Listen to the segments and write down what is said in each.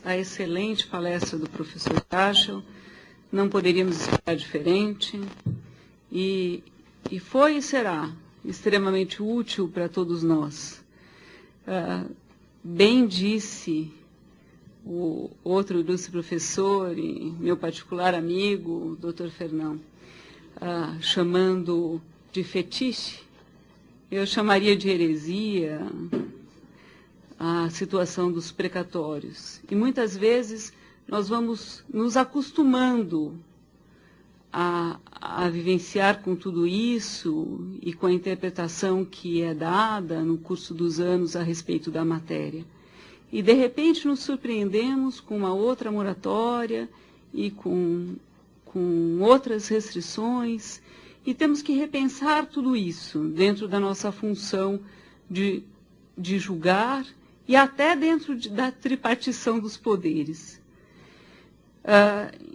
A excelente palestra do professor Cashel, não poderíamos esperar diferente, e foi e será extremamente útil para todos nós. Bem disse o outro ilustre professor e meu particular amigo, o Dr. Fernão, chamando de fetiche, eu chamaria de heresia a situação dos precatórios. E muitas vezes nós vamos nos acostumando a vivenciar com tudo isso e com a interpretação que é dada no curso dos anos a respeito da matéria. E, de repente, nos surpreendemos com uma outra moratória e com outras restrições, e temos que repensar tudo isso dentro da nossa função de julgar e até dentro da tripartição dos poderes.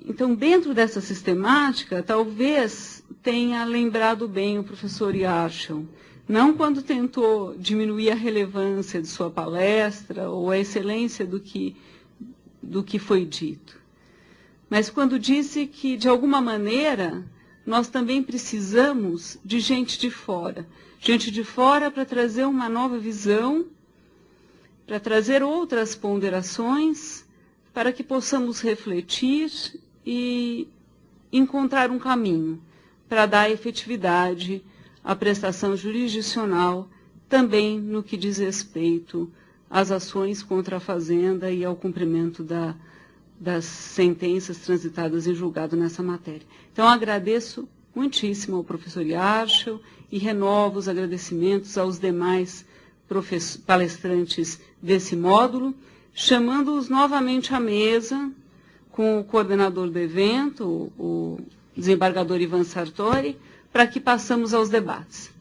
Então, dentro dessa sistemática, talvez tenha lembrado bem o professor Yarshall, não quando tentou diminuir a relevância de sua palestra ou a excelência do que foi dito, mas quando disse que, de alguma maneira, nós também precisamos de gente de fora para trazer uma nova visão, para trazer outras ponderações, para que possamos refletir e encontrar um caminho para dar efetividade à prestação jurisdicional, também no que diz respeito às ações contra a Fazenda e ao cumprimento das sentenças transitadas em julgado nessa matéria. Então, agradeço muitíssimo ao professor Yarshall e renovo os agradecimentos aos demais palestrantes desse módulo, chamando-os novamente à mesa com o coordenador do evento, o desembargador Ivan Sartori, para que passemos aos debates.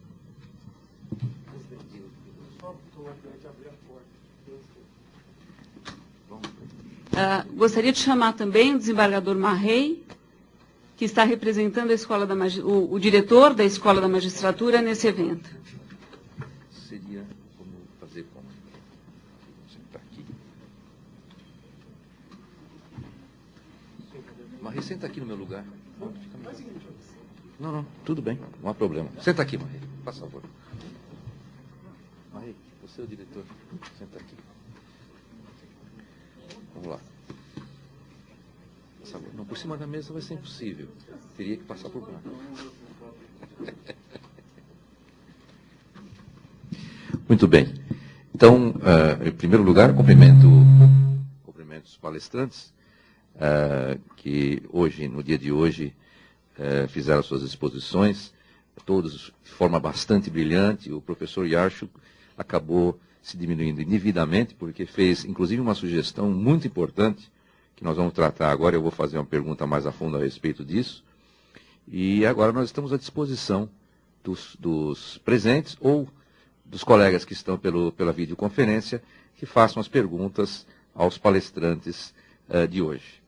Gostaria de chamar também o desembargador Marrei, que está representando a Escola o diretor da Escola da Magistratura nesse evento. Seria como fazer como? Sentar aqui. Marrei, senta aqui no meu lugar. Não, tudo bem, não há problema. Senta aqui, Marrei, por favor. Marrei, você é o diretor. Senta aqui. Vamos lá. Não, por cima da mesa vai ser impossível. Teria que passar por baixo. Muito bem. Então, em primeiro lugar, cumprimento os palestrantes que hoje, no dia de hoje, fizeram suas exposições, todos de forma bastante brilhante. O professor Yarshall acabou se diminuindo indevidamente, porque fez, inclusive, uma sugestão muito importante, que nós vamos tratar agora. Eu vou fazer uma pergunta mais a fundo a respeito disso. E agora nós estamos à disposição dos presentes ou dos colegas que estão pela videoconferência, que façam as perguntas aos palestrantes de hoje.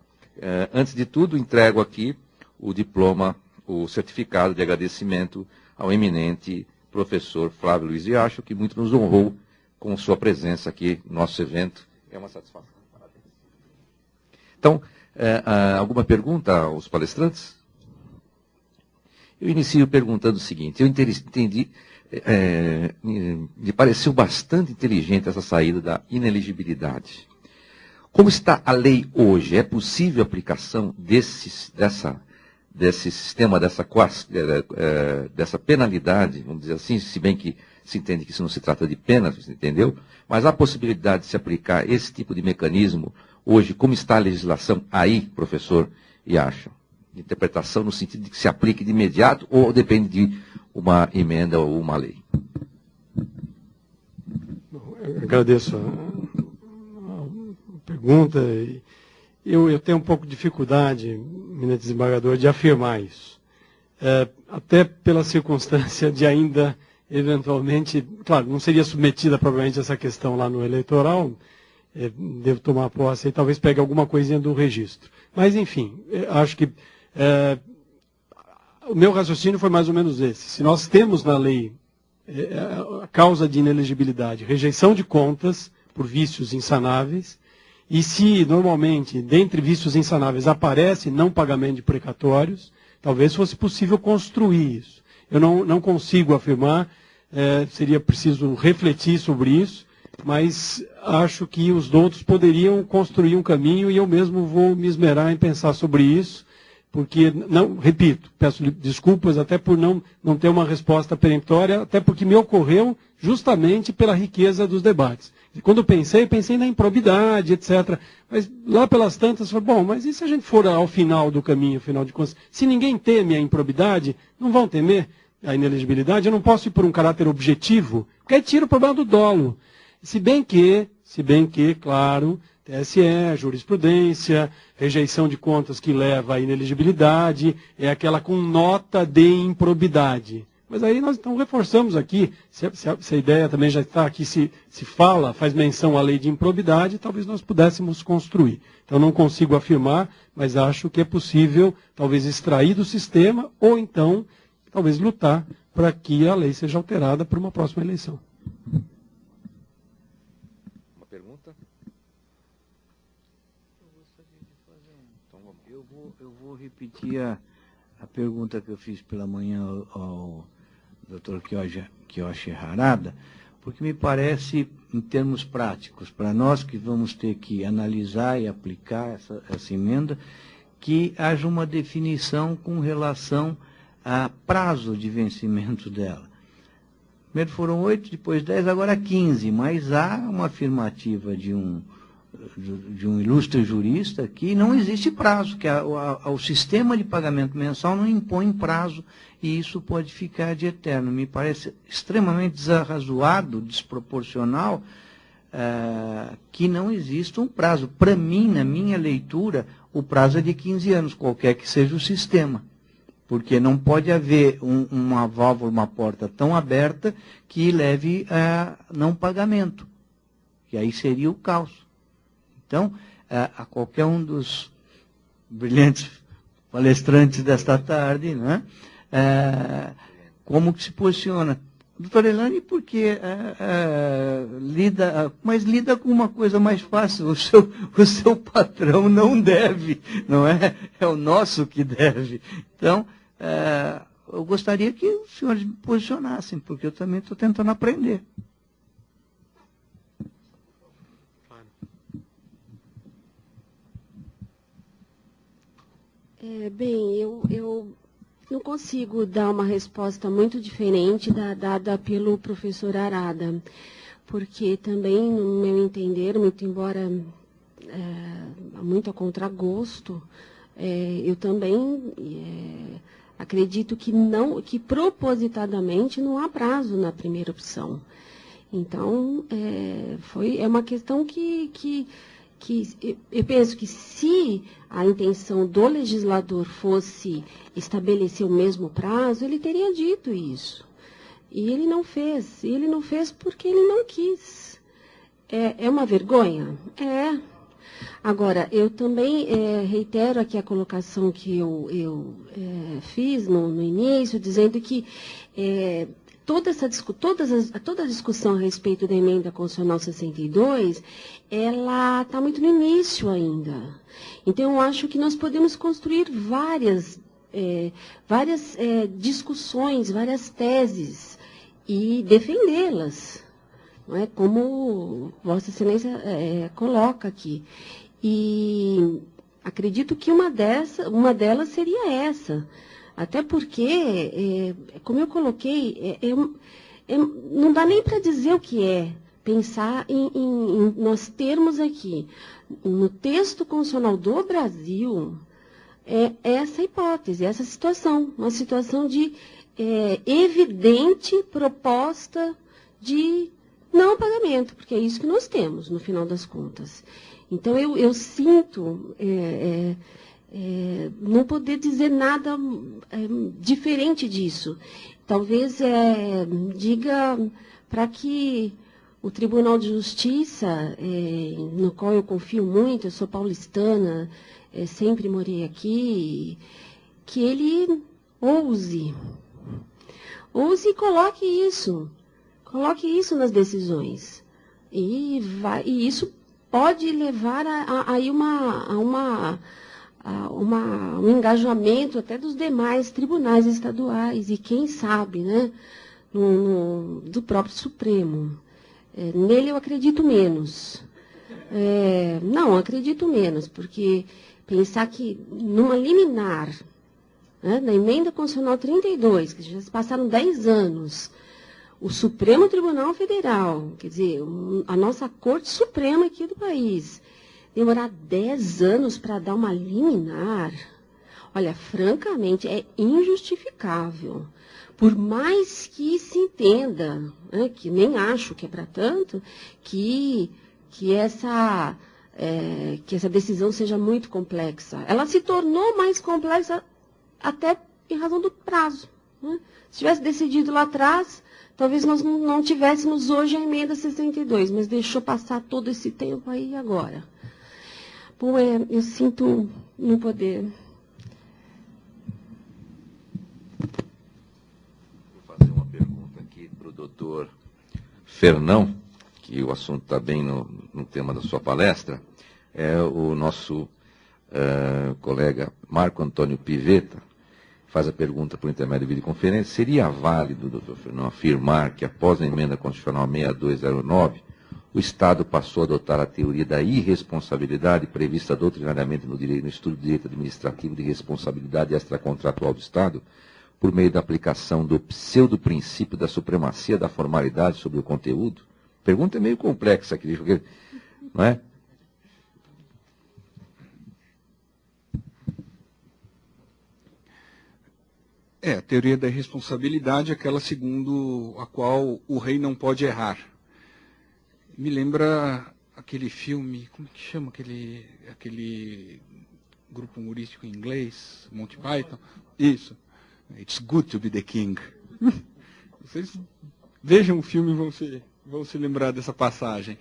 Antes de tudo, entrego aqui o diploma, o certificado de agradecimento ao eminente professor Flávio Luiz Yarshall, que muito nos honrou com sua presença aqui no nosso evento. É uma satisfação. Parabéns. Então, alguma pergunta aos palestrantes? Eu inicio perguntando o seguinte: eu entendi, me pareceu bastante inteligente essa saída da ineligibilidade. Como está a lei hoje? É possível a aplicação desse sistema, dessa penalidade, vamos dizer assim, se bem que se entende que isso não se trata de pena, entendeu? Mas há possibilidade de se aplicar esse tipo de mecanismo hoje? Como está a legislação aí, professor Yarshall? Interpretação no sentido de que se aplique de imediato ou depende de uma emenda ou uma lei? Eu agradeço a pergunta. Eu tenho um pouco de dificuldade, eminente desembargador, de afirmar isso. Até pela circunstância de ainda, eventualmente, claro, não seria submetida provavelmente essa questão lá no eleitoral, devo tomar posse e talvez pegue alguma coisinha do registro. Mas, enfim, acho que o meu raciocínio foi mais ou menos esse. Se nós temos na lei a causa de inelegibilidade, rejeição de contas por vícios insanáveis, E se normalmente, dentre vícios insanáveis, aparece não pagamento de precatórios, talvez fosse possível construir isso. Eu não consigo afirmar, seria preciso refletir sobre isso, mas acho que os doutos poderiam construir um caminho e eu mesmo vou me esmerar em pensar sobre isso, porque, não, repito, peço desculpas até por não ter uma resposta peremptória, até porque me ocorreu justamente pela riqueza dos debates. E quando pensei na improbidade, etc. Mas lá pelas tantas, falei, bom, mas e se a gente for ao final do caminho, afinal de contas? Se ninguém teme a improbidade, não vão temer a inelegibilidade? Eu não posso ir por um caráter objetivo, porque aí tira o problema do dolo. Se bem que, claro, TSE, jurisprudência, rejeição de contas que leva à inelegibilidade, é aquela com nota de improbidade. Mas aí nós então reforçamos aqui, se a ideia também já está aqui, se fala, faz menção à lei de improbidade, talvez nós pudéssemos construir. Então não consigo afirmar, mas acho que é possível talvez extrair do sistema, ou então talvez lutar para que a lei seja alterada por uma próxima eleição. Eu vou repetir a pergunta que eu fiz pela manhã ao Dr. Kiyoshi Harada, porque me parece, em termos práticos, para nós que vamos ter que analisar e aplicar essa emenda, que haja uma definição com relação a prazo de vencimento dela. Primeiro foram 8, depois 10, agora 15, mas há uma afirmativa de um ilustre jurista que não existe prazo, que o sistema de pagamento mensal não impõe prazo e isso pode ficar de eterno. Me parece extremamente desarrazoado, desproporcional, que não exista um prazo. Para mim, na minha leitura, o prazo é de 15 anos, qualquer que seja o sistema. Porque não pode haver uma válvula, uma porta tão aberta que leve a não pagamento. E aí seria o caos. Então, a qualquer um dos brilhantes palestrantes desta tarde, né, como que se posiciona? Doutora Elane, porque lida com uma coisa mais fácil, o seu patrão não deve, não é? É o nosso que deve. Então, eu gostaria que os senhores me posicionassem, porque eu também estou tentando aprender. Bem, eu não consigo dar uma resposta muito diferente da dada pelo professor Harada, porque também, no meu entender, muito embora muito a contragosto, eu também acredito que propositadamente não há prazo na primeira opção. Então, é uma questão que eu penso que se a intenção do legislador fosse estabelecer o mesmo prazo, ele teria dito isso. E ele não fez. E ele não fez porque ele não quis. É uma vergonha? É. Agora, eu também reitero aqui a colocação que eu fiz no início, dizendo que toda a discussão a respeito da emenda constitucional 62, ela está muito no início ainda. Então, eu acho que nós podemos construir várias discussões, várias teses e defendê-las, não é? Como Vossa Excelência coloca aqui. E acredito que uma delas seria essa. Até porque, como eu coloquei, não dá nem para dizer o que é pensar em nós termos aqui, no texto constitucional do Brasil, essa hipótese, essa situação, uma situação de evidente proposta de não pagamento, porque é isso que nós temos, no final das contas. Então, eu sinto não poder dizer nada diferente disso. Talvez diga para que o Tribunal de Justiça, no qual eu confio muito, eu sou paulistana, sempre morei aqui, que ele ouse e coloque isso nas decisões. E isso pode levar aí um engajamento até dos demais tribunais estaduais e, quem sabe, né, do próprio Supremo. Nele eu acredito menos. Não, acredito menos, porque pensar que numa liminar, né, na Emenda Constitucional 32, que já se passaram 10 anos, o Supremo Tribunal Federal, quer dizer, a nossa Corte Suprema aqui do país, demorar 10 anos para dar uma liminar, olha, francamente, é injustificável. Por mais que se entenda, né, que nem acho que é para tanto, que essa decisão seja muito complexa. Ela se tornou mais complexa até em razão do prazo. Né? Se tivesse decidido lá atrás, talvez nós não tivéssemos hoje a emenda 62, mas deixou passar todo esse tempo aí agora. Bom, eu sinto não poder. Vou fazer uma pergunta aqui para o doutor Fernão, que o assunto está bem no tema da sua palestra. É o nosso colega Marco Antônio Pivetta, faz a pergunta por intermédio de videoconferência: seria válido, doutor Fernão, afirmar que após a emenda constitucional 6209, o Estado passou a adotar a teoria da irresponsabilidade prevista doutrinariamente no estudo de direito administrativo de responsabilidade extracontratual do Estado, por meio da aplicação do pseudo-princípio da supremacia da formalidade sobre o conteúdo? A pergunta é meio complexa aqui, não é? A teoria da irresponsabilidade é aquela segundo a qual o rei não pode errar. Me lembra aquele filme, como que chama aquele grupo humorístico em inglês, Monty Python? Isso. It's good to be the king. Vocês vejam o filme e vão se lembrar dessa passagem.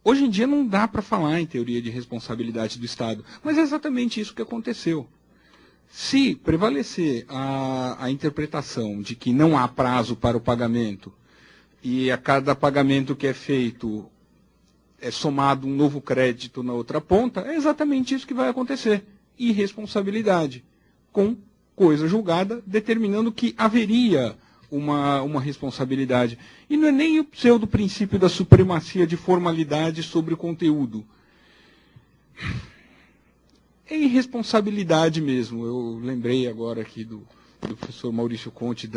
Hoje em dia não dá para falar em teoria de responsabilidade do Estado, mas é exatamente isso que aconteceu. Se prevalecer a interpretação de que não há prazo para o pagamento, e a cada pagamento que é feito é somado um novo crédito na outra ponta, é exatamente isso que vai acontecer. Irresponsabilidade, com coisa julgada, determinando que haveria uma responsabilidade. E não é nem o pseudo-princípio da supremacia de formalidade sobre o conteúdo. É irresponsabilidade mesmo. Eu lembrei agora aqui do professor Maurício Conte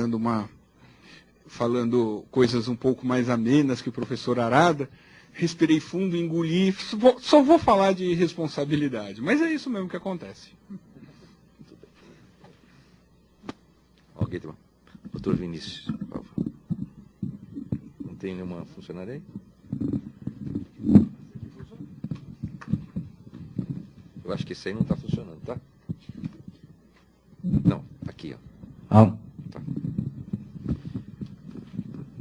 falando coisas um pouco mais amenas que o professor Arada. Respirei fundo, engoli, só vou falar de irresponsabilidade. Mas é isso mesmo que acontece. Ok, tá bom. Doutor Vinícius, por favor. Não tem nenhuma funcionária aí? Eu acho que esse aí não está funcionando, tá? Não, aqui, ó. Tá.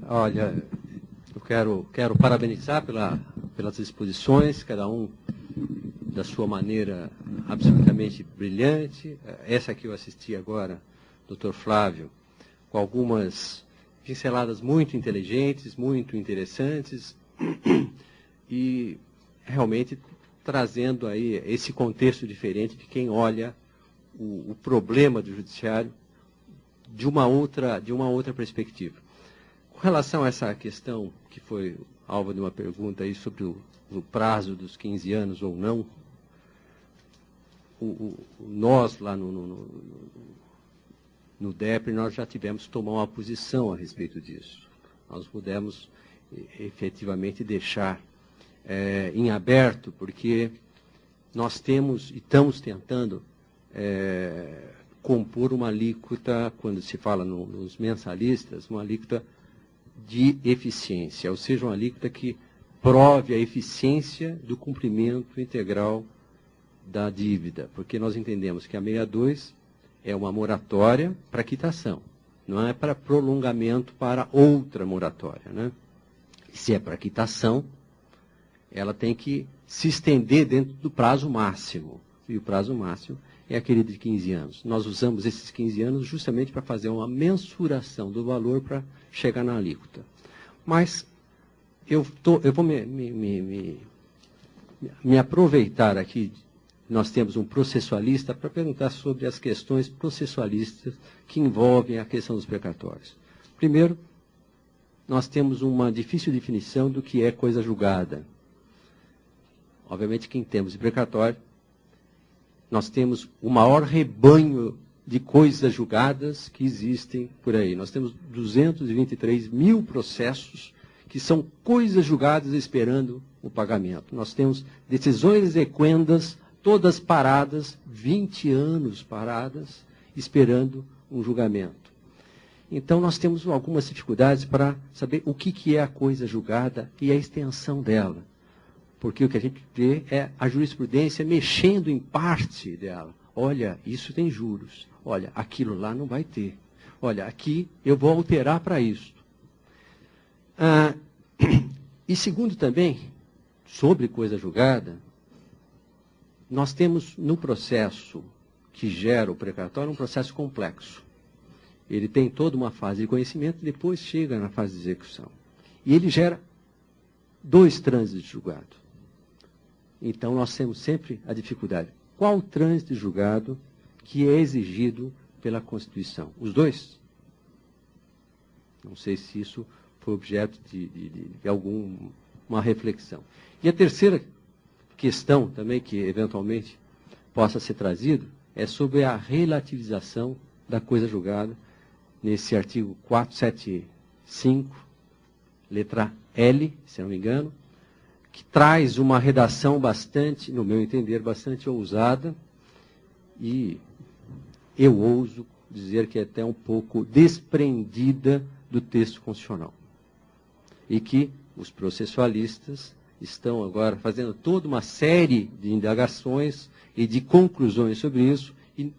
Olha, eu quero parabenizar pelas exposições, cada um da sua maneira absolutamente brilhante. Essa que eu assisti agora, Dr. Flávio, com algumas pinceladas muito inteligentes, muito interessantes, e realmente trazendo aí esse contexto diferente de quem olha o problema do judiciário de uma outra perspectiva. Com relação a essa questão, que foi alvo de uma pergunta aí sobre o prazo dos 15 anos ou não, nós lá no DEPRE, nós já tivemos que tomar uma posição a respeito disso. Nós pudemos efetivamente deixar em aberto, porque nós temos e estamos tentando compor uma alíquota, quando se fala nos mensalistas, uma alíquota de eficiência, ou seja, uma alíquota que prove a eficiência do cumprimento integral da dívida, porque nós entendemos que a 62 é uma moratória para quitação, não é para prolongamento para outra moratória, né? E se é para quitação, ela tem que se estender dentro do prazo máximo, e o prazo máximo é aquele de 15 anos. Nós usamos esses 15 anos justamente para fazer uma mensuração do valor para chegar na alíquota. Mas eu vou me aproveitar aqui. Nós temos um processualista para perguntar sobre as questões processualistas que envolvem a questão dos precatórios. Primeiro, nós temos uma difícil definição do que é coisa julgada. Obviamente que em termos de precatório, nós temos o maior rebanho de coisas julgadas que existem por aí. Nós temos 223 mil processos que são coisas julgadas esperando o pagamento. Nós temos decisões exequendas, todas paradas, 20 anos paradas, esperando um julgamento. Então, nós temos algumas dificuldades para saber o que é a coisa julgada e a extensão dela. Porque o que a gente vê é a jurisprudência mexendo em parte dela. Olha, isso tem juros. Olha, aquilo lá não vai ter. Olha, aqui eu vou alterar para isso. E segundo também, sobre coisa julgada, nós temos no processo que gera o precatório um processo complexo. Ele tem toda uma fase de conhecimento e depois chega na fase de execução. E ele gera 2 trânsitos de julgado. Então nós temos sempre a dificuldade. Qual trânsito de julgado que é exigido pela Constituição? Os 2? Não sei se isso foi objeto de alguma reflexão. E a terceira questão também que eventualmente possa ser trazido é sobre a relativização da coisa julgada nesse artigo 475, letra L, se não me engano, que traz uma redação bastante, no meu entender, bastante ousada e eu ouso dizer que é até um pouco desprendida do texto constitucional. E que os processualistas estão agora fazendo toda uma série de indagações e de conclusões sobre isso. E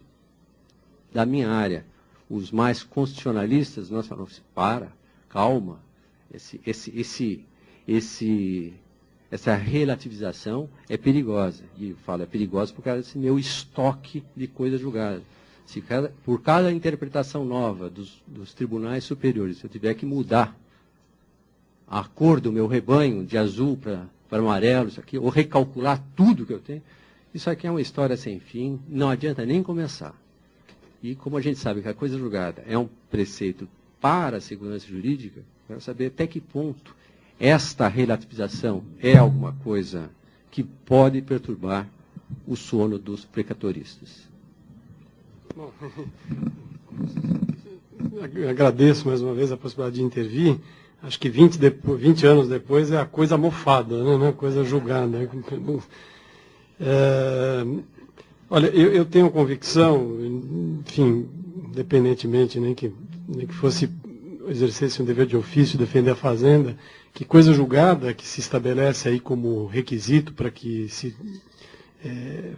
da minha área, os mais constitucionalistas, nós falamos, calma, essa relativização é perigosa. E eu falo, é perigosa por causa desse meu estoque de coisas julgadas. Por cada interpretação nova dos tribunais superiores, se eu tiver que mudar a cor do meu rebanho, de azul para amarelo, isso aqui, ou recalcular tudo que eu tenho, isso aqui é uma história sem fim, não adianta nem começar. E como a gente sabe que a coisa julgada é um preceito para a segurança jurídica, eu quero saber até que ponto esta relativização é alguma coisa que pode perturbar o sono dos precatoristas. Bom, agradeço mais uma vez a possibilidade de intervir. Acho que 20 anos depois é a coisa mofada, né? Não é a coisa julgada. Olha, eu tenho convicção, enfim, independentemente nem que fosse exercesse um dever de ofício defender a fazenda, que coisa julgada que se estabelece aí como requisito para que se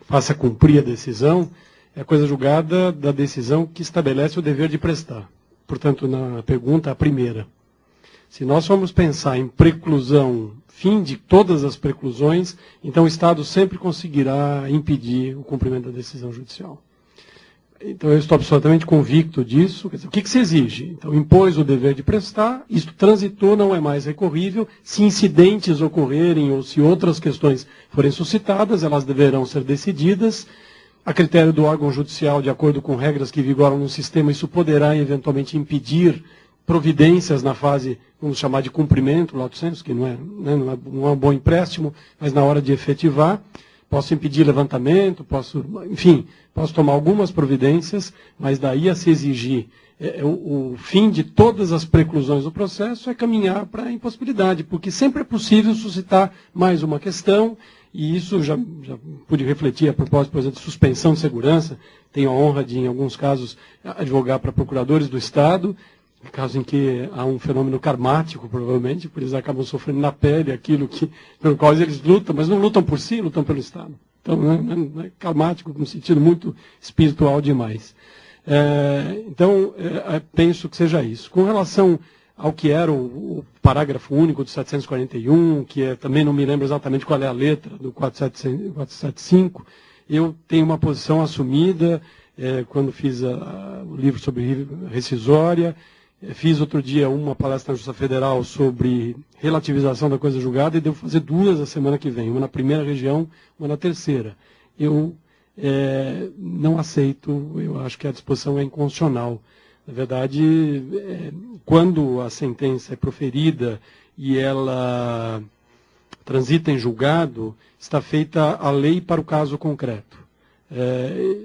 faça cumprir a decisão, é a coisa julgada da decisão que estabelece o dever de prestar. Portanto, na pergunta, a primeira. Se nós formos pensar em preclusão, fim de todas as preclusões, então o Estado sempre conseguirá impedir o cumprimento da decisão judicial. Então eu estou absolutamente convicto disso. Quer dizer, o que se exige? Então impôs o dever de prestar, isto transitou, não é mais recorrível. Se incidentes ocorrerem ou se outras questões forem suscitadas, elas deverão ser decididas. A critério do órgão judicial, de acordo com regras que vigoram no sistema, isso poderá eventualmente impedir providências na fase, vamos chamar de cumprimento, lato sensu, que não é um bom empréstimo, mas na hora de efetivar, posso impedir levantamento, posso tomar algumas providências, mas daí a se exigir o fim de todas as preclusões do processo é caminhar para a impossibilidade, porque sempre é possível suscitar mais uma questão, e isso já pude refletir a propósito, por exemplo, de suspensão de segurança. Tenho a honra de, em alguns casos, advogar para procuradores do Estado, caso em que há um fenômeno karmático, provavelmente, por eles acabam sofrendo na pele aquilo pelo qual eles lutam, mas não lutam por si, lutam pelo Estado. Então, não é karmático no sentido muito espiritual demais. Penso que seja isso. Com relação ao que era o parágrafo único do 741, que também não me lembro exatamente qual é a letra do 475, eu tenho uma posição assumida quando fiz o livro sobre rescisória, Fiz outro dia uma palestra na Justiça Federal sobre relativização da coisa julgada e devo fazer 2 a semana que vem, uma na primeira região, uma na terceira. Eu não aceito, eu acho que a disposição é inconstitucional. Na verdade, quando a sentença é proferida e ela transita em julgado, está feita a lei para o caso concreto.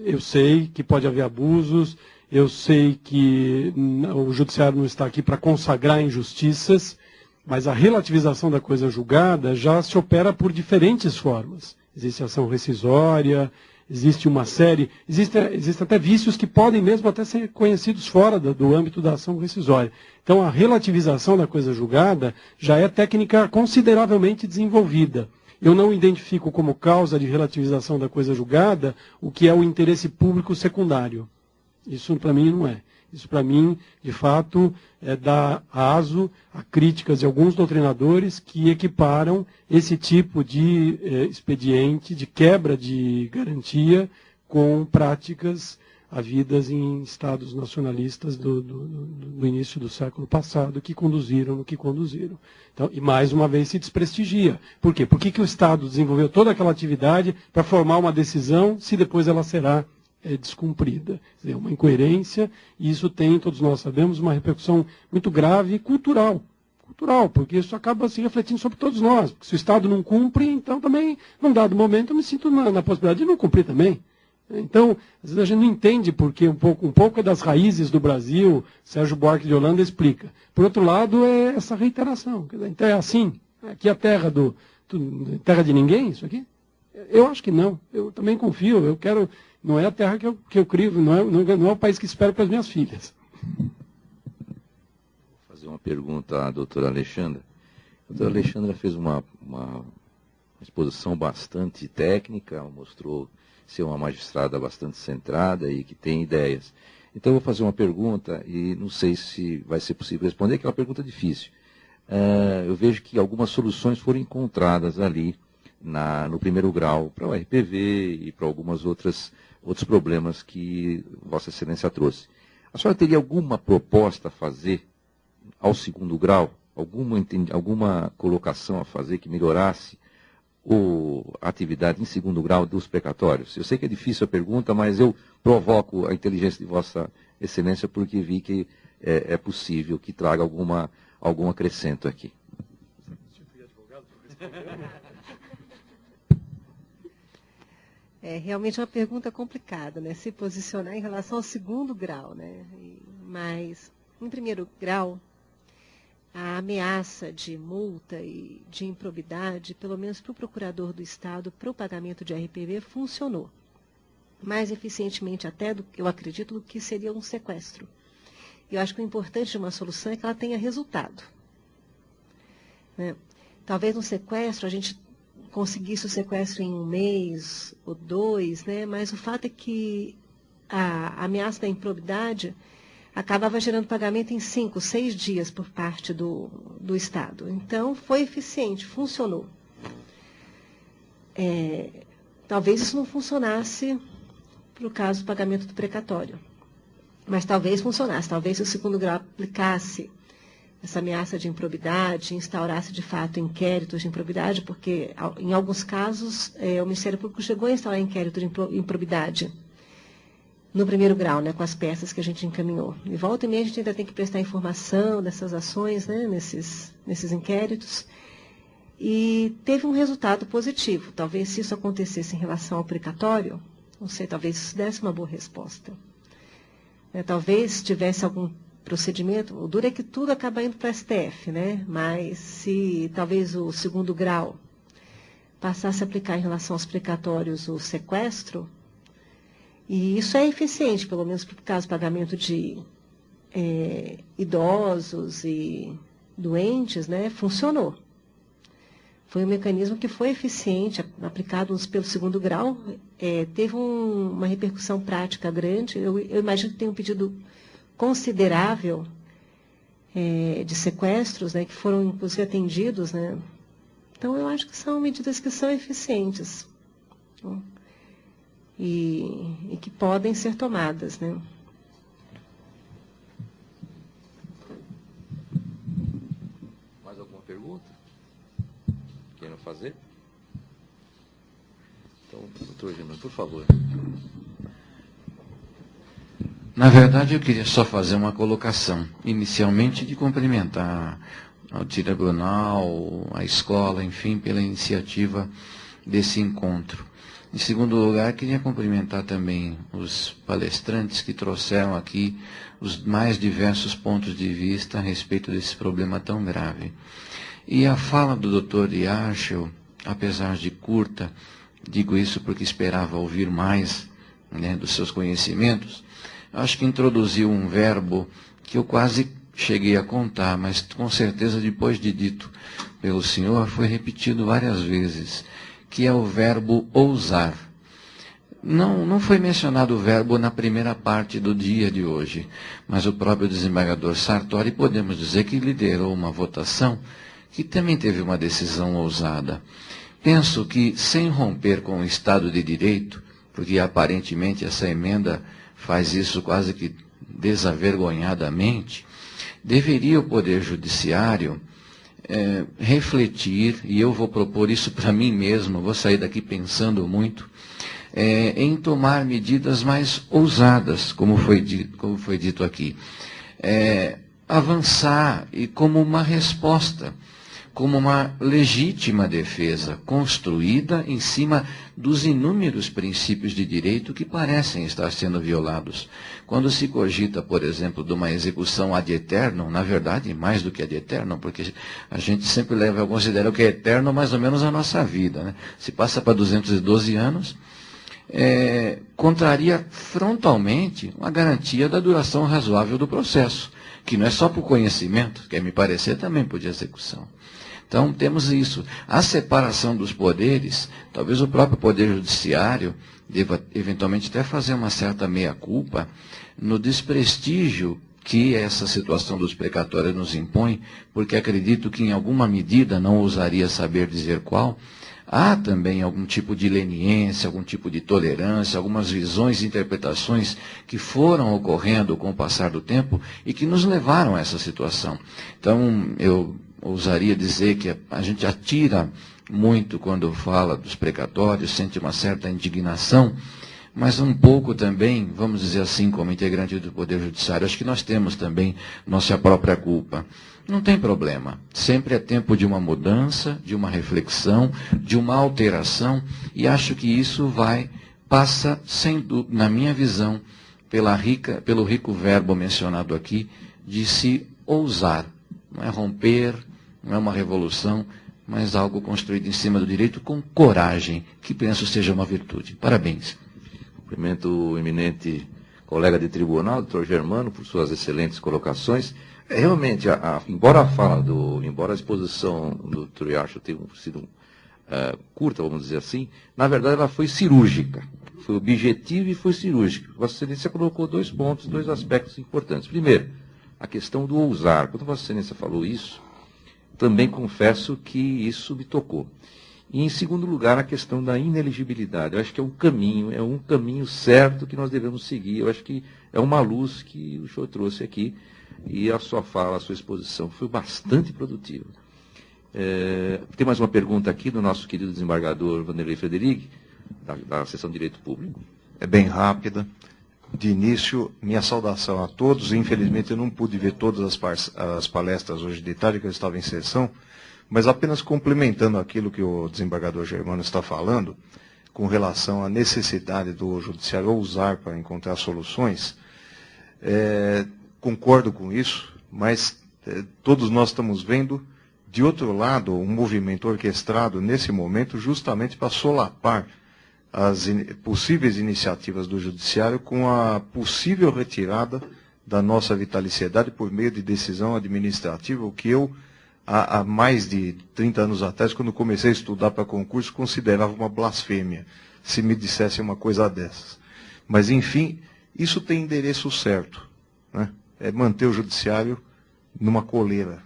Eu sei que pode haver abusos, eu sei que o judiciário não está aqui para consagrar injustiças, mas a relativização da coisa julgada já se opera por diferentes formas. Existe ação rescisória, existe uma série, existem até vícios que podem mesmo até ser conhecidos fora do âmbito da ação rescisória. Então a relativização da coisa julgada já é técnica consideravelmente desenvolvida. Eu não identifico como causa de relativização da coisa julgada o que é o interesse público secundário. Isso para mim não é. Isso para mim, de fato, dá aso a críticas de alguns doutrinadores que equiparam esse tipo de expediente, de quebra de garantia, com práticas havidas em estados nacionalistas do início do século passado, que conduziram no que conduziram. Então, e mais uma vez se desprestigia. Por quê? Por que o Estado desenvolveu toda aquela atividade para formar uma decisão, se depois ela será descumprida? Quer dizer, uma incoerência, e isso tem, todos nós sabemos, uma repercussão muito grave cultural, porque isso acaba se refletindo sobre todos nós. Porque se o Estado não cumpre, então também, num dado momento, eu me sinto na possibilidade de não cumprir também. Então, às vezes a gente não entende porque um pouco é das raízes do Brasil, Sérgio Buarque de Holanda explica. Por outro lado, é essa reiteração. Então é assim, aqui é a terra terra de ninguém, isso aqui? Eu acho que não, eu também confio, eu quero, não é a terra que eu crio, não é o país que espero para as minhas filhas. Vou fazer uma pergunta à doutora Alexandra. A doutora Alexandra fez uma exposição bastante técnica, mostrou ser uma magistrada bastante centrada e que tem ideias. Então eu vou fazer uma pergunta e não sei se vai ser possível responder, que é uma pergunta difícil. Eu vejo que algumas soluções foram encontradas ali no primeiro grau para o RPV e para outros problemas que Vossa Excelência trouxe. A senhora teria alguma proposta a fazer ao segundo grau? Alguma colocação a fazer que melhorasse a atividade em segundo grau dos precatórios? Eu sei que é difícil a pergunta, mas eu provoco a inteligência de Vossa Excelência porque vi que é possível que traga algum acrescento aqui. É realmente uma pergunta complicada, né? Se posicionar em relação ao segundo grau, né? Mas, em primeiro grau, a ameaça de multa e de improbidade, pelo menos para o procurador do Estado, para o pagamento de RPV, funcionou. Mais eficientemente até, eu acredito, do que seria um sequestro. Eu acho que o importante de uma solução é que ela tenha resultado. Né? Talvez no sequestro a gente conseguisse o sequestro em 1 mês ou 2, né? Mas o fato é que a ameaça da improbidade acabava gerando pagamento em 5, 6 dias por parte do Estado. Então, foi eficiente, funcionou. Talvez isso não funcionasse para o caso do pagamento do precatório. Mas talvez funcionasse, talvez se o segundo grau aplicasse essa ameaça de improbidade, instaurasse de fato inquéritos de improbidade, porque em alguns casos o Ministério Público chegou a instaurar inquérito de improbidade no primeiro grau, né, com as peças que a gente encaminhou. E volta e meia a gente ainda tem que prestar informação dessas ações, né, nesses inquéritos. E teve um resultado positivo. Talvez se isso acontecesse em relação ao precatório, não sei, talvez isso desse uma boa resposta. Talvez tivesse algum procedimento, o duro é que tudo acaba indo para o STF, né? Mas se talvez o segundo grau passasse a aplicar em relação aos precatórios o sequestro, e isso é eficiente, pelo menos para o caso de pagamento de idosos e doentes, né? Funcionou. Foi um mecanismo que foi eficiente, aplicado pelo segundo grau, teve uma repercussão prática grande. Eu imagino que tem um pedido considerável de sequestros, né, que foram inclusive atendidos, né? Então eu acho que são medidas que são eficientes, né, e que podem ser tomadas, né? pergunta? Querem fazer? Então, doutor Germano, por favor. Na verdade, eu queria só fazer uma colocação. Inicialmente, de cumprimentar ao tribunal, a escola, enfim, pela iniciativa desse encontro. Em segundo lugar, queria cumprimentar também os palestrantes que trouxeram aqui os mais diversos pontos de vista a respeito desse problema tão grave. E a fala do Dr. Yarshel, apesar de curta, digo isso porque esperava ouvir mais, né, dos seus conhecimentos, acho que introduziu um verbo que eu quase cheguei a contar, mas com certeza depois de dito pelo senhor, foi repetido várias vezes, que é o verbo ousar. Não foi mencionado o verbo na primeira parte do dia de hoje, mas o próprio desembargador Sartori, podemos dizer que liderou uma votação que também teve uma decisão ousada. Penso que, sem romper com o Estado de Direito, porque aparentemente essa emenda faz isso quase que desavergonhadamente, deveria o Poder Judiciário refletir, e eu vou propor isso para mim mesmo, vou sair daqui pensando muito, em tomar medidas mais ousadas, como foi dito aqui. Avançar e como uma resposta, como uma legítima defesa construída em cima dos inúmeros princípios de direito que parecem estar sendo violados. Quando se cogita, por exemplo, de uma execução ad eternum, na verdade, mais do que ad eternum, porque a gente sempre considera o que é eterno mais ou menos a nossa vida, né? Se passa para 212 anos, contraria frontalmente a garantia da duração razoável do processo, que não é só por conhecimento, quer me parecer também por de execução. Então, temos isso. A separação dos poderes, talvez o próprio Poder Judiciário deva, eventualmente, até fazer uma certa meia-culpa no desprestígio que essa situação dos precatórios nos impõe, porque acredito que, em alguma medida, não ousaria saber dizer qual, há também algum tipo de leniência, algum tipo de tolerância, algumas visões e interpretações que foram ocorrendo com o passar do tempo e que nos levaram a essa situação. Então, eu ousaria dizer que a gente atira muito quando fala dos precatórios, sente uma certa indignação, mas um pouco também, vamos dizer assim, como integrante do Poder Judiciário, acho que nós temos também nossa própria culpa. Não tem problema. Sempre é tempo de uma mudança, de uma reflexão, de uma alteração, e acho que isso passa, sem dúvida, na minha visão, pelo rico verbo mencionado aqui, de se ousar. Não é romper, não é uma revolução, mas algo construído em cima do direito com coragem, que penso seja uma virtude. Parabéns. Cumprimento o eminente colega de tribunal, doutor Germano, por suas excelentes colocações. Realmente, embora a exposição do Dr. Yarshel tenha sido curta, vamos dizer assim, na verdade ela foi cirúrgica. Foi objetiva e foi cirúrgica. Vossa Excelência colocou dois pontos, dois aspectos importantes. Primeiro, a questão do ousar. Quando Vossa Excelência falou isso, também confesso que isso me tocou. E, em segundo lugar, a questão da ineligibilidade. Eu acho que é um caminho certo que nós devemos seguir. Eu acho que é uma luz que o senhor trouxe aqui, e a sua fala, a sua exposição foi bastante produtiva. Tem mais uma pergunta aqui do nosso querido desembargador Vanderlei Frederic, da Seção de Direito Público. É bem rápida. De início, minha saudação a todos. Infelizmente, eu não pude ver todas as palestras hoje de tarde, que eu estava em sessão, mas apenas complementando aquilo que o desembargador Germano está falando, com relação à necessidade do judiciário ousar para encontrar soluções, concordo com isso, mas todos nós estamos vendo, de outro lado, um movimento orquestrado nesse momento justamente para solapar as possíveis iniciativas do Judiciário com a possível retirada da nossa vitaliciedade por meio de decisão administrativa, o que eu, há mais de 30 anos atrás, quando comecei a estudar para concurso, considerava uma blasfêmia, se me dissessem uma coisa dessas. Mas, enfim, isso tem endereço certo, né? É manter o Judiciário numa coleira,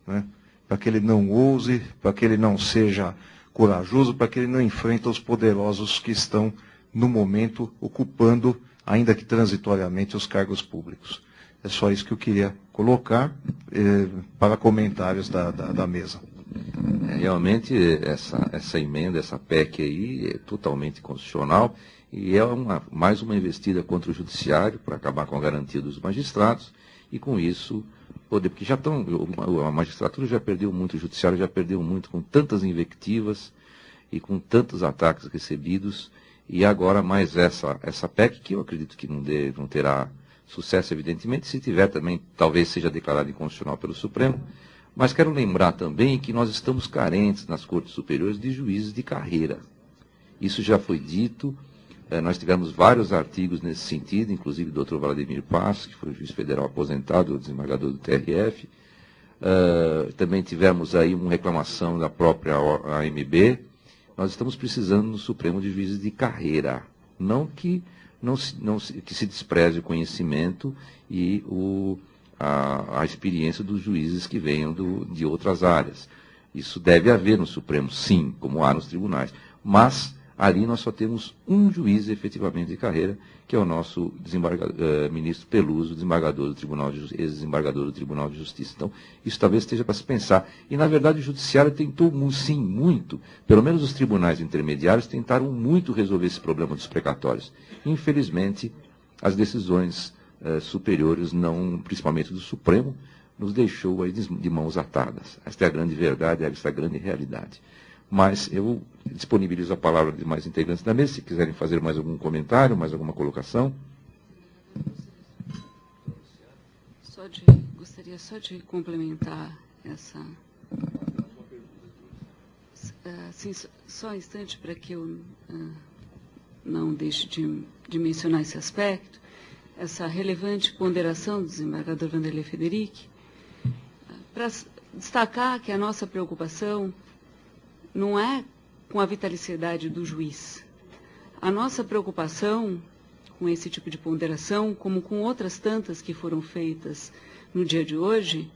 né? Para que ele não ouse, para que ele não seja corajoso, para que ele não enfrente os poderosos que estão, no momento, ocupando, ainda que transitoriamente, os cargos públicos. É só isso que eu queria colocar para comentários da mesa. Realmente, essa emenda, essa PEC aí, é totalmente constitucional e é mais uma investida contra o judiciário para acabar com a garantia dos magistrados e, com isso, porque já a magistratura já perdeu muito, o judiciário já perdeu muito com tantas invectivas e com tantos ataques recebidos, e agora mais essa PEC, que eu acredito que não terá sucesso, evidentemente, se tiver também, talvez seja declarado inconstitucional pelo Supremo. Mas quero lembrar também que nós estamos carentes nas Cortes Superiores de juízes de carreira. Isso já foi dito, nós tivemos vários artigos nesse sentido, inclusive do Dr. Vladimir Passos, que foi juiz federal aposentado, desembargador do TRF. Também tivemos aí uma reclamação da própria AMB. Nós estamos precisando no Supremo de juízes de carreira, não que se despreze o conhecimento e a experiência dos juízes que venham de outras áreas. Isso deve haver no Supremo, sim, como há nos tribunais. Mas ali nós só temos um juiz efetivamente de carreira, que é o nosso ministro Peluso, ex-desembargador do Tribunal de Justiça. Então, isso talvez esteja para se pensar. E, na verdade, o Judiciário tentou, sim, muito, pelo menos os tribunais intermediários tentaram muito resolver esse problema dos precatórios. Infelizmente, as decisões superiores, principalmente do Supremo, nos deixou aí de mãos atadas. Esta é a grande verdade, esta é a grande realidade. Mas eu disponibilizo a palavra de mais integrantes da mesa, se quiserem fazer mais algum comentário, mais alguma colocação. Gostaria só de complementar essa... Sim, só um instante para que eu não deixe de mencionar esse aspecto, essa relevante ponderação do desembargador Vanderlei Federici, para destacar que a nossa preocupação não é com a vitaliciedade do juiz. A nossa preocupação com esse tipo de ponderação, como com outras tantas que foram feitas no dia de hoje,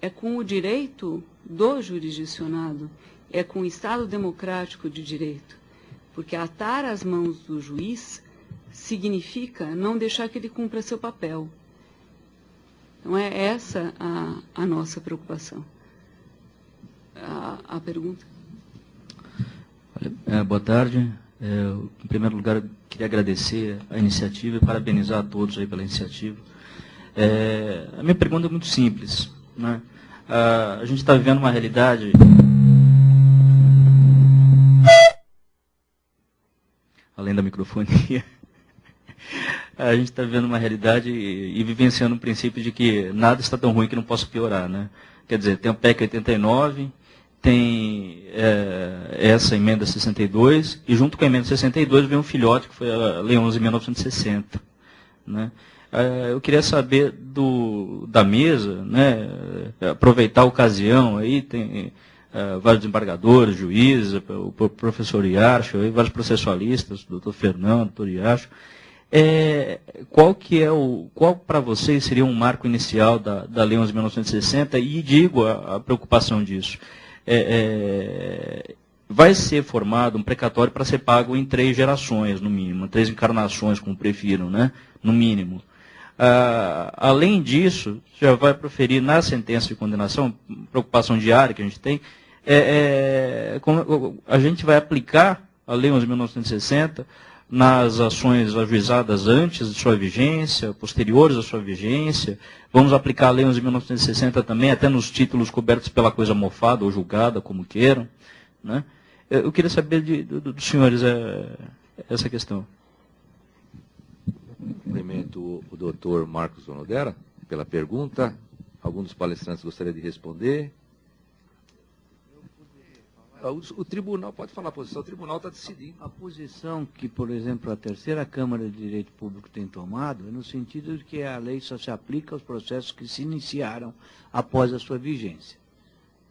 é com o direito do jurisdicionado, é com o Estado democrático de direito. Porque atar as mãos do juiz significa não deixar que ele cumpra seu papel. Então, é essa a nossa preocupação. A pergunta? Boa tarde. Em primeiro lugar, eu queria agradecer a iniciativa e parabenizar a todos aí pela iniciativa. A minha pergunta é muito simples, né? A gente está vivendo uma realidade... Além da microfonia, a gente está vivendo uma realidade e vivenciando um princípio de que nada está tão ruim que não possa piorar, né? Quer dizer, tem o PEC 89, tem essa emenda 62, e junto com a emenda 62 vem um filhote, que foi a Lei 11.1960. Né? Eu queria saber da mesa, né, aproveitar a ocasião, aí tem vários desembargadores, juízes, o professor Iacho, vários processualistas, o doutor Fernando, o doutor Iacho. Qual para vocês seria um marco inicial da Lei 11.1960? E digo a preocupação disso. Vai ser formado um precatório para ser pago em 3 gerações, no mínimo, 3 encarnações, como prefiram, né? No mínimo. Além disso, já vai proferir na sentença de condenação, preocupação diária que a gente tem, a gente vai aplicar a Lei 11.1960 nas ações ajuizadas antes de sua vigência, posteriores à sua vigência. Vamos aplicar a Lei 11.1960 também, até nos títulos cobertos pela coisa mofada ou julgada, como queiram. Né? Eu queria saber dos senhores essa questão. Cumprimento o doutor Marcos Onodera pela pergunta. Algum dos palestrantes gostaria de responder? O tribunal, pode falar a posição, o tribunal está decidindo. A posição que, por exemplo, a terceira Câmara de Direito Público tem tomado é no sentido de que a lei só se aplica aos processos que se iniciaram após a sua vigência.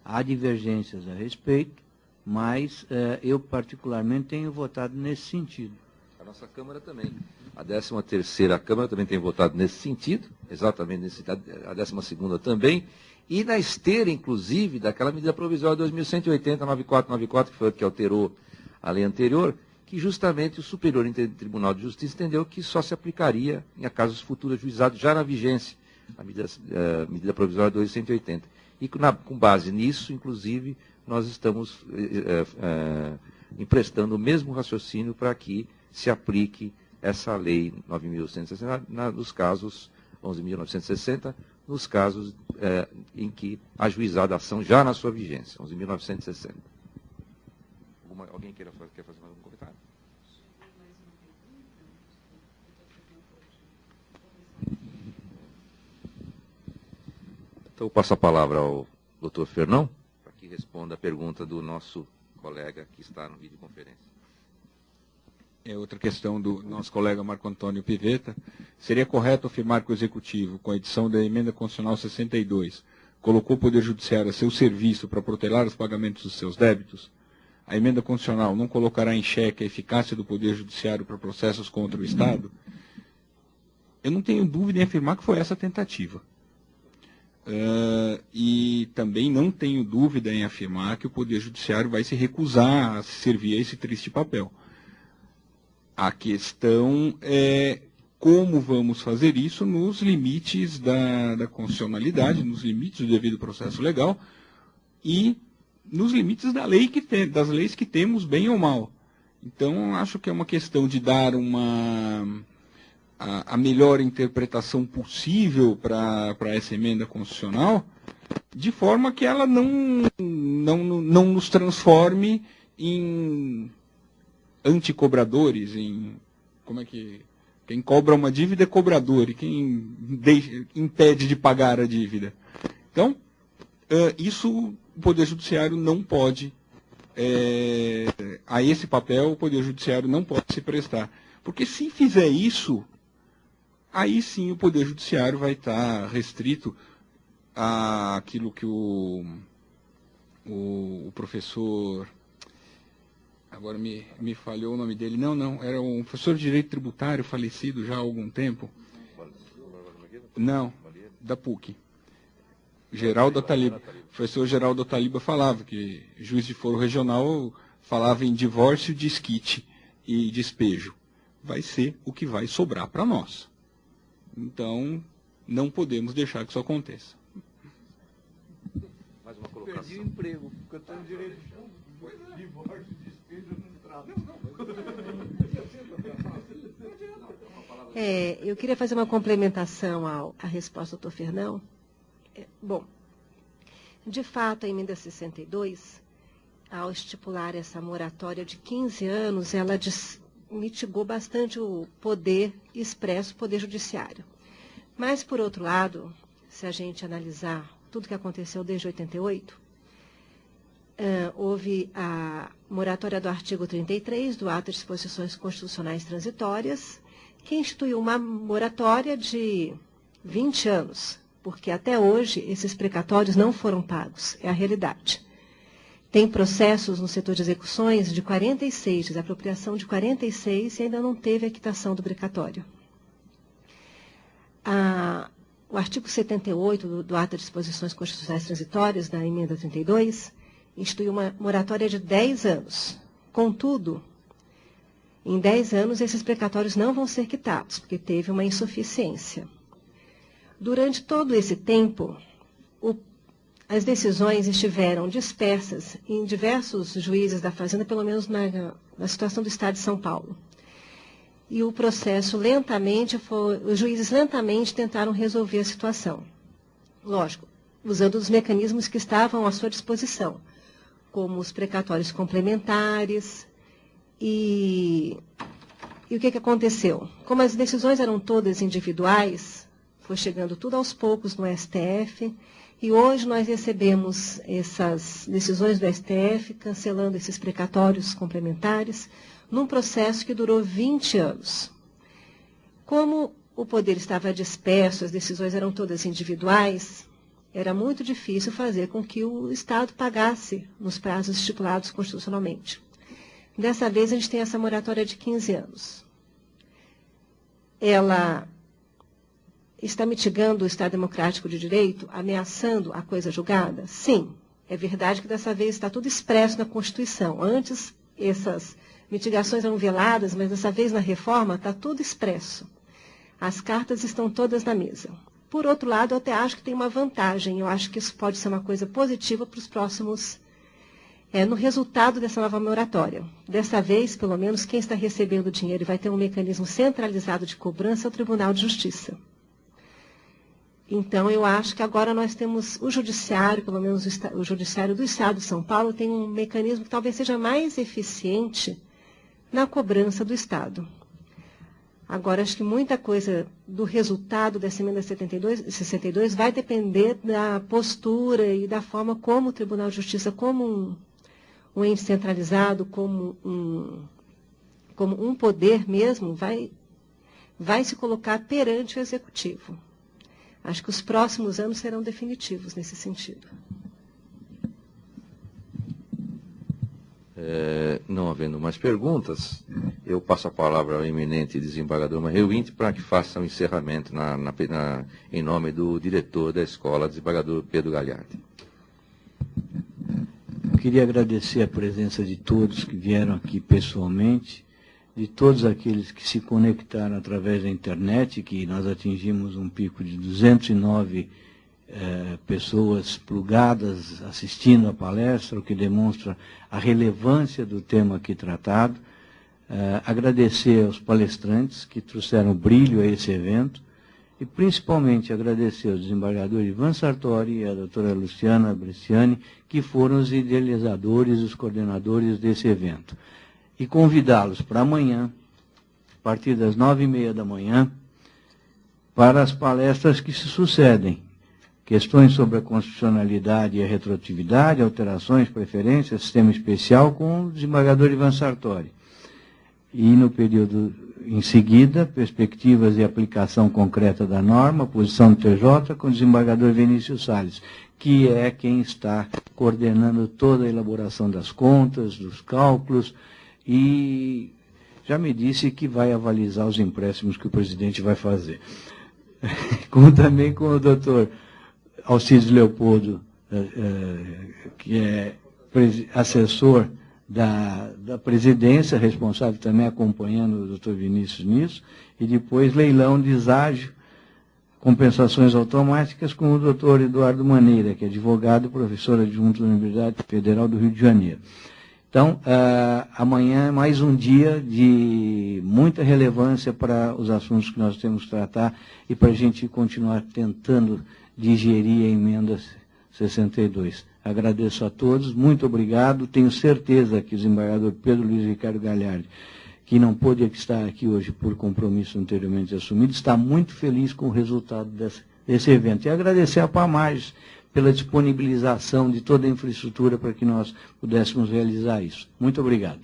Há divergências a respeito, mas eu particularmente tenho votado nesse sentido. A nossa Câmara também. A 13ª Câmara também tem votado nesse sentido, exatamente nesse sentido, a 12ª também. E na esteira, inclusive, daquela medida provisória 2180-9494, que foi a que alterou a lei anterior, que justamente o Superior Tribunal de Justiça entendeu que só se aplicaria em casos futuros ajuizados já na vigência. a medida provisória 2180. E com base nisso, inclusive, nós estamos emprestando o mesmo raciocínio para que se aplique essa lei 9.160 nos casos 11.960, nos casos em que ajuizada a ação já na sua vigência, 11.960. Alguém quer fazer mais um comentário? Então, eu passo a palavra ao Dr. Fernão, para que responda a pergunta do nosso colega que está no videoconferência. É outra questão do nosso colega Marco Antônio Pivetta. Seria correto afirmar que o Executivo, com a edição da Emenda Constitucional 62, colocou o Poder Judiciário a seu serviço para protelar os pagamentos dos seus débitos? A Emenda Constitucional não colocará em xeque a eficácia do Poder Judiciário para processos contra o Estado? Eu não tenho dúvida em afirmar que foi essa a tentativa. E também não tenho dúvida em afirmar que o Poder Judiciário vai se recusar a servir a esse triste papel. A questão é como vamos fazer isso nos limites da constitucionalidade, nos limites do devido processo legal e nos limites da lei das leis que temos, bem ou mal. Então, acho que é uma questão de dar a melhor interpretação possível para essa emenda constitucional, de forma que ela não nos transforme em anticobradores, como é que quem cobra uma dívida é cobrador e quem impede de pagar a dívida. Então, isso o Poder Judiciário não pode, a esse papel o Poder Judiciário não pode se prestar. Porque se fizer isso, aí sim o Poder Judiciário vai estar restrito àquilo que o professor, agora me falhou o nome dele, não, era um professor de Direito Tributário falecido já há algum tempo. Não, da PUC. Geraldo Ataliba. O professor Geraldo Ataliba falava que juiz de foro regional falava em divórcio, desquite e despejo. Vai ser o que vai sobrar para nós. Então, não podemos deixar que isso aconteça. Mais uma colocação. Perdi o emprego, porque eu tenho direito de divórcio, despejo, não trato. Eu queria fazer uma complementação à resposta do Dr. Fernão. Bom, de fato, a emenda 62, ao estipular essa moratória de 15 anos, ela mitigou bastante o poder expresso do Poder Judiciário. Mas, por outro lado, se a gente analisar tudo que aconteceu desde 88, houve a moratória do artigo 33 do Ato de Disposições Constitucionais Transitórias, que instituiu uma moratória de 20 anos, porque até hoje esses precatórios não foram pagos, é a realidade. Tem processos no setor de execuções de 46, desapropriação de 46, e ainda não teve a quitação do precatório. O artigo 78 do Ato de Disposições Constitucionais Transitórias, da emenda 32, instituiu uma moratória de 10 anos. Contudo, em 10 anos esses precatórios não vão ser quitados, porque teve uma insuficiência. Durante todo esse tempo, as decisões estiveram dispersas em diversos juízes da Fazenda, pelo menos na situação do Estado de São Paulo. E o processo os juízes lentamente tentaram resolver a situação. Lógico, usando os mecanismos que estavam à sua disposição, como os precatórios complementares. E o que aconteceu? Como as decisões eram todas individuais, foi chegando tudo aos poucos no STF, e hoje nós recebemos essas decisões do STF cancelando esses precatórios complementares num processo que durou 20 anos. Como o poder estava disperso, as decisões eram todas individuais, era muito difícil fazer com que o Estado pagasse nos prazos estipulados constitucionalmente. Dessa vez a gente tem essa moratória de 15 anos. Ela está mitigando o Estado Democrático de Direito, ameaçando a coisa julgada? Sim, é verdade que dessa vez está tudo expresso na Constituição. Antes, essas mitigações eram veladas, mas dessa vez na reforma está tudo expresso. As cartas estão todas na mesa. Por outro lado, eu até acho que tem uma vantagem. Eu acho que isso pode ser uma coisa positiva para os próximos, no resultado dessa nova moratória. Dessa vez, pelo menos, quem está recebendo o dinheiro e vai ter um mecanismo centralizado de cobrança é o Tribunal de Justiça. Então, eu acho que agora nós temos o Judiciário, pelo menos o Judiciário do Estado de São Paulo, tem um mecanismo que talvez seja mais eficiente na cobrança do Estado. Agora, acho que muita coisa do resultado dessa emenda 62 vai depender da postura e da forma como o Tribunal de Justiça, como um ente centralizado, como um poder mesmo, vai se colocar perante o Executivo. Acho que os próximos anos serão definitivos nesse sentido. Não havendo mais perguntas, eu passo a palavra ao eminente desembargador Mario Wint para que faça o encerramento em nome do diretor da escola, desembargador Pedro Gagliardi. Eu queria agradecer a presença de todos que vieram aqui pessoalmente, de todos aqueles que se conectaram através da internet, que nós atingimos um pico de 209 pessoas plugadas assistindo a palestra, o que demonstra a relevância do tema aqui tratado. Agradecer aos palestrantes que trouxeram brilho a esse evento e principalmente agradecer ao desembargador Ivan Sartori e à doutora Luciana Bresciani, que foram os idealizadores e os coordenadores desse evento. E convidá-los para amanhã, a partir das 9h30 da manhã, para as palestras que se sucedem. Questões sobre a constitucionalidade e a retroatividade, alterações, preferências, sistema especial, com o desembargador Ivan Sartori. E no período em seguida, perspectivas e aplicação concreta da norma, posição do TJ, com o desembargador Vinícius Salles, que é quem está coordenando toda a elaboração das contas, dos cálculos, e já me disse que vai avalizar os empréstimos que o presidente vai fazer. Como também com o doutor Alcides Leopoldo, que é assessor da presidência, responsável também acompanhando o doutor Vinícius nisso, e depois leilão de deságio, compensações automáticas, com o doutor Eduardo Maneira, que é advogado e professor adjunto da Universidade Federal do Rio de Janeiro. Então, amanhã é mais um dia de muita relevância para os assuntos que nós temos que tratar e para a gente continuar tentando digerir a emenda 62. Agradeço a todos, muito obrigado. Tenho certeza que o desembargador Pedro Luiz Ricardo Gagliardi, que não pôde estar aqui hoje por compromisso anteriormente assumido, está muito feliz com o resultado desse evento. E agradecer a Pamages pela disponibilização de toda a infraestrutura para que nós pudéssemos realizar isso. Muito obrigado.